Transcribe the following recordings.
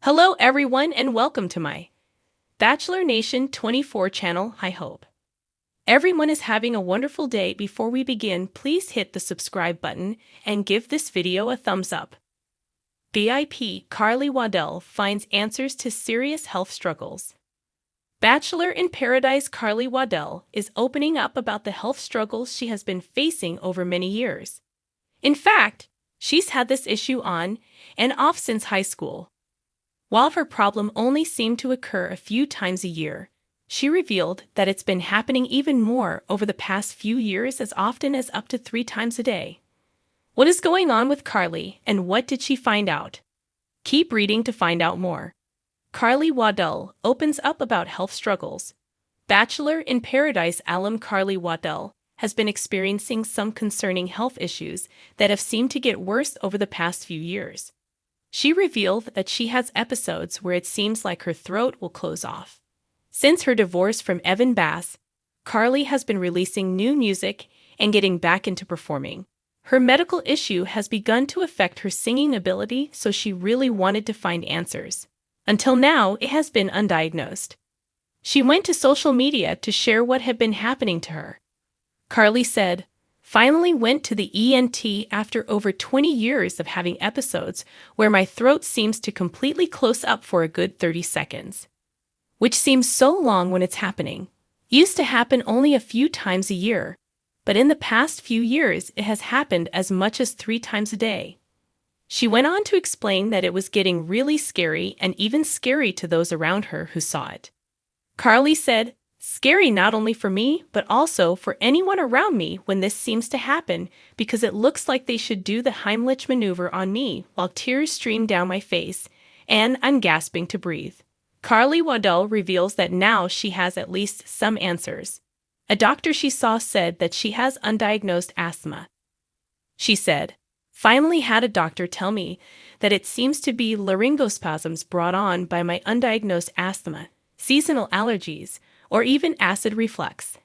Hello everyone and welcome to my Bachelor Nation 24 channel. I hope everyone is having a wonderful day. Before we begin, please hit the subscribe button and give this video a thumbs up. BIP Carly Waddell finds answers to serious health struggles. Bachelor in Paradise Carly Waddell is opening up about the health struggles she has been facing over many years. In fact, she's had this issue on and off since high school. While her problem only seemed to occur a few times a year, she revealed that it's been happening even more over the past few years, as often as up to 3 times a day. What is going on with Carly, and what did she find out? Keep reading to find out more. Carly Waddell opens up about health struggles. Bachelor in Paradise alum Carly Waddell has been experiencing some concerning health issues that have seemed to get worse over the past few years. She revealed that she has episodes where it seems like her throat will close off. Since her divorce from Evan Bass, Carly has been releasing new music and getting back into performing. Her medical issue has begun to affect her singing ability, so she really wanted to find answers. Until now, it has been undiagnosed. She went to social media to share what had been happening to her. Carly said, "Finally went to the ENT after over 20 years of having episodes where my throat seems to completely close up for a good 30 seconds. Which seems so long when it's happening. Used to happen only a few times a year, but in the past few years it has happened as much as 3 times a day." She went on to explain that it was getting really scary, and even scary to those around her who saw it. Carly said, "Scary not only for me, but also for anyone around me when this seems to happen, because it looks like they should do the Heimlich maneuver on me while tears stream down my face, and I'm gasping to breathe." Carly Waddell reveals that now she has at least some answers. A doctor she saw said that she has undiagnosed asthma. She said, "Finally had a doctor tell me that it seems to be laryngospasms brought on by my undiagnosed asthma, seasonal allergies, or even acid reflux.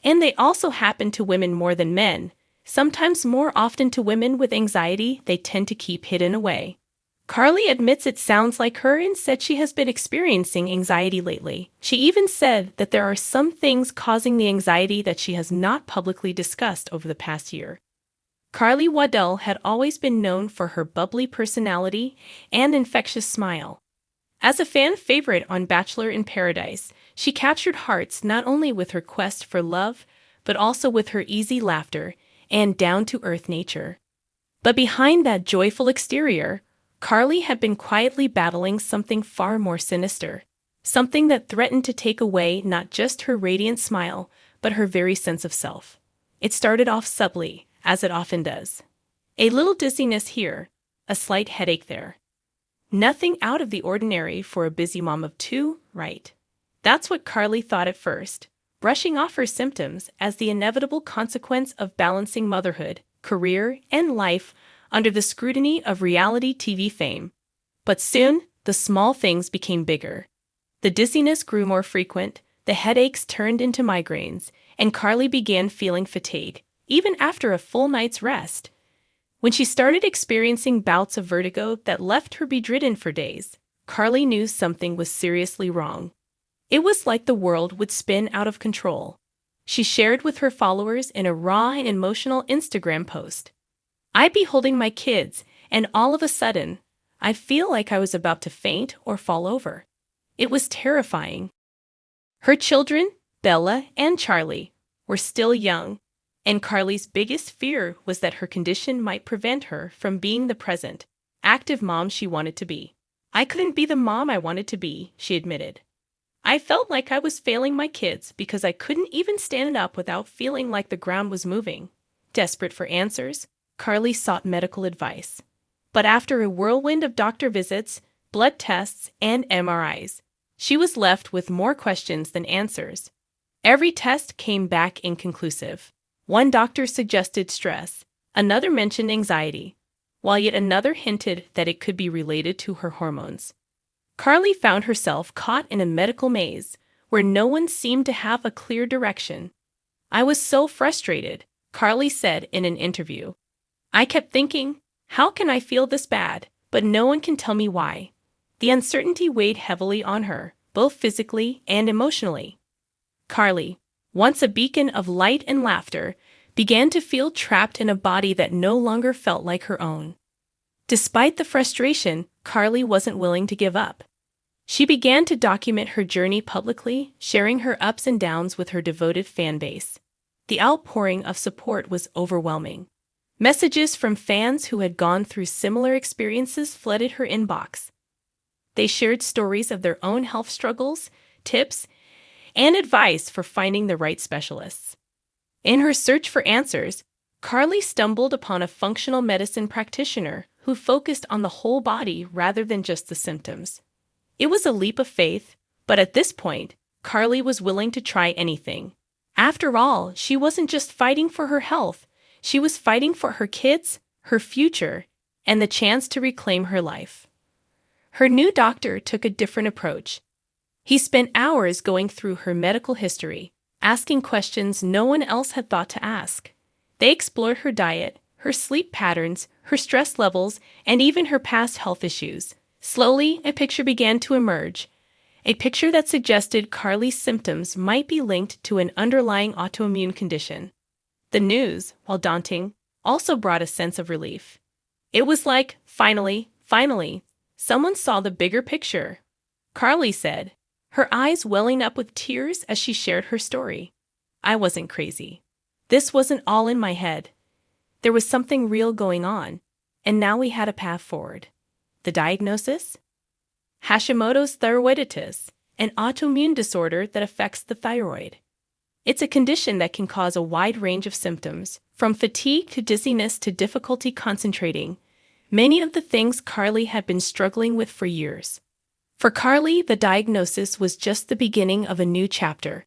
And they also happen to women more than men, sometimes more often to women with anxiety they tend to keep hidden away." Carly admits it sounds like her and said she has been experiencing anxiety lately. She even said that there are some things causing the anxiety that she has not publicly discussed over the past year. Carly Waddell had always been known for her bubbly personality and infectious smile. As a fan favorite on Bachelor in Paradise, she captured hearts not only with her quest for love, but also with her easy laughter and down-to-earth nature. But behind that joyful exterior, Carly had been quietly battling something far more sinister, something that threatened to take away not just her radiant smile, but her very sense of self. It started off subtly, as it often does. A little dizziness here, a slight headache there. Nothing out of the ordinary for a busy mom of 2, right? That's what Carly thought at first, brushing off her symptoms as the inevitable consequence of balancing motherhood, career, and life under the scrutiny of reality TV fame. But soon, the small things became bigger. The dizziness grew more frequent, the headaches turned into migraines, and Carly began feeling fatigue, even after a full night's rest. When she started experiencing bouts of vertigo that left her bedridden for days, Carly knew something was seriously wrong. It was like the world would spin out of control. She shared with her followers in a raw and emotional Instagram post, "I'd be holding my kids, and all of a sudden, I feel like I was about to faint or fall over. It was terrifying." Her children, Bella and Charlie, were still young, and Carly's biggest fear was that her condition might prevent her from being the present, active mom she wanted to be. "I couldn't be the mom I wanted to be," she admitted. "I felt like I was failing my kids because I couldn't even stand up without feeling like the ground was moving." Desperate for answers, Carly sought medical advice. But after a whirlwind of doctor visits, blood tests, and MRIs, she was left with more questions than answers. Every test came back inconclusive. One doctor suggested stress, another mentioned anxiety, while yet another hinted that it could be related to her hormones. Carly found herself caught in a medical maze where no one seemed to have a clear direction. "I was so frustrated," Carly said in an interview. "I kept thinking, how can I feel this bad, but no one can tell me why. The uncertainty weighed heavily on her, both physically and emotionally. Carly, once a beacon of light and laughter, began to feel trapped in a body that no longer felt like her own. Despite the frustration, Carly wasn't willing to give up. She began to document her journey publicly, sharing her ups and downs with her devoted fan base. The outpouring of support was overwhelming. Messages from fans who had gone through similar experiences flooded her inbox. They shared stories of their own health struggles, tips, and advice for finding the right specialists. In her search for answers, Carly stumbled upon a functional medicine practitioner who focused on the whole body rather than just the symptoms. It was a leap of faith, but at this point, Carly was willing to try anything. After all, she wasn't just fighting for her health, she was fighting for her kids, her future, and the chance to reclaim her life. Her new doctor took a different approach. He spent hours going through her medical history, asking questions no one else had thought to ask. They explored her diet, her sleep patterns, her stress levels, and even her past health issues. Slowly, a picture began to emerge, a picture that suggested Carly's symptoms might be linked to an underlying autoimmune condition. The news, while daunting, also brought a sense of relief. It was like, finally, someone saw the bigger picture. Carly said, her eyes welling up with tears as she shared her story. I wasn't crazy. This wasn't all in my head. There was something real going on, and now we had a path forward. The diagnosis? Hashimoto's thyroiditis, an autoimmune disorder that affects the thyroid. It's a condition that can cause a wide range of symptoms, from fatigue to dizziness to difficulty concentrating, many of the things Carly had been struggling with for years. For Carly, the diagnosis was just the beginning of a new chapter,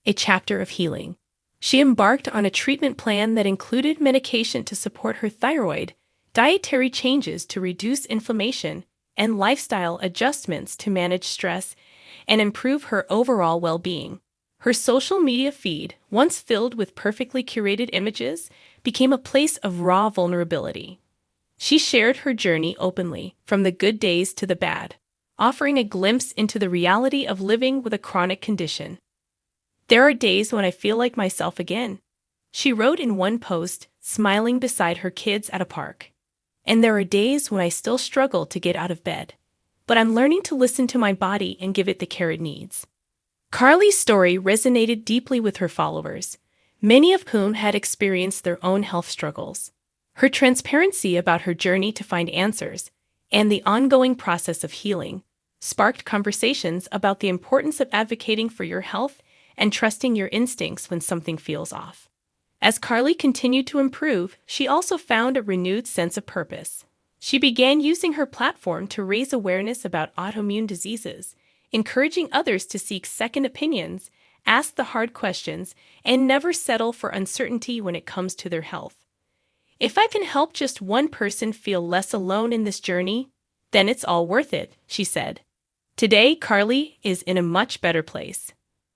a chapter of healing. She embarked on a treatment plan that included medication to support her thyroid, dietary changes to reduce inflammation, and lifestyle adjustments to manage stress and improve her overall well-being. Her social media feed, once filled with perfectly curated images, became a place of raw vulnerability. She shared her journey openly, from the good days to the bad, offering a glimpse into the reality of living with a chronic condition. There are days when I feel like myself again, she wrote in one post, smiling beside her kids at a park. And there are days when I still struggle to get out of bed. But I'm learning to listen to my body and give it the care it needs. Carly's story resonated deeply with her followers, many of whom had experienced their own health struggles. Her transparency about her journey to find answers and the ongoing process of healing sparked conversations about the importance of advocating for your health and trusting your instincts when something feels off. As Carly continued to improve, she also found a renewed sense of purpose. She began using her platform to raise awareness about autoimmune diseases, encouraging others to seek second opinions, ask the hard questions, and never settle for uncertainty when it comes to their health. If I can help just one person feel less alone in this journey, then it's all worth it, she said. Today, Carly is in a much better place.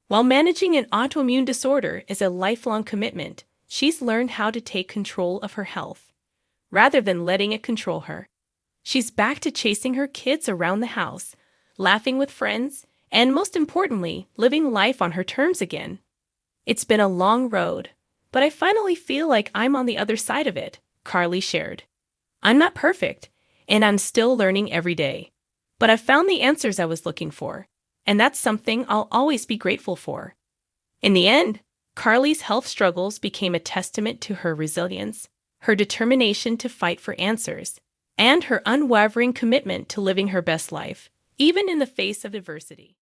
While managing an autoimmune disorder is a lifelong commitment, she's learned how to take control of her health, rather than letting it control her. She's back to chasing her kids around the house, laughing with friends, and most importantly, living life on her terms again. It's been a long road, but I finally feel like I'm on the other side of it, Carly shared. I'm not perfect, and I'm still learning every day. But I've found the answers I was looking for, and that's something I'll always be grateful for. In the end, Carly's health struggles became a testament to her resilience, her determination to fight for answers, and her unwavering commitment to living her best life, even in the face of adversity.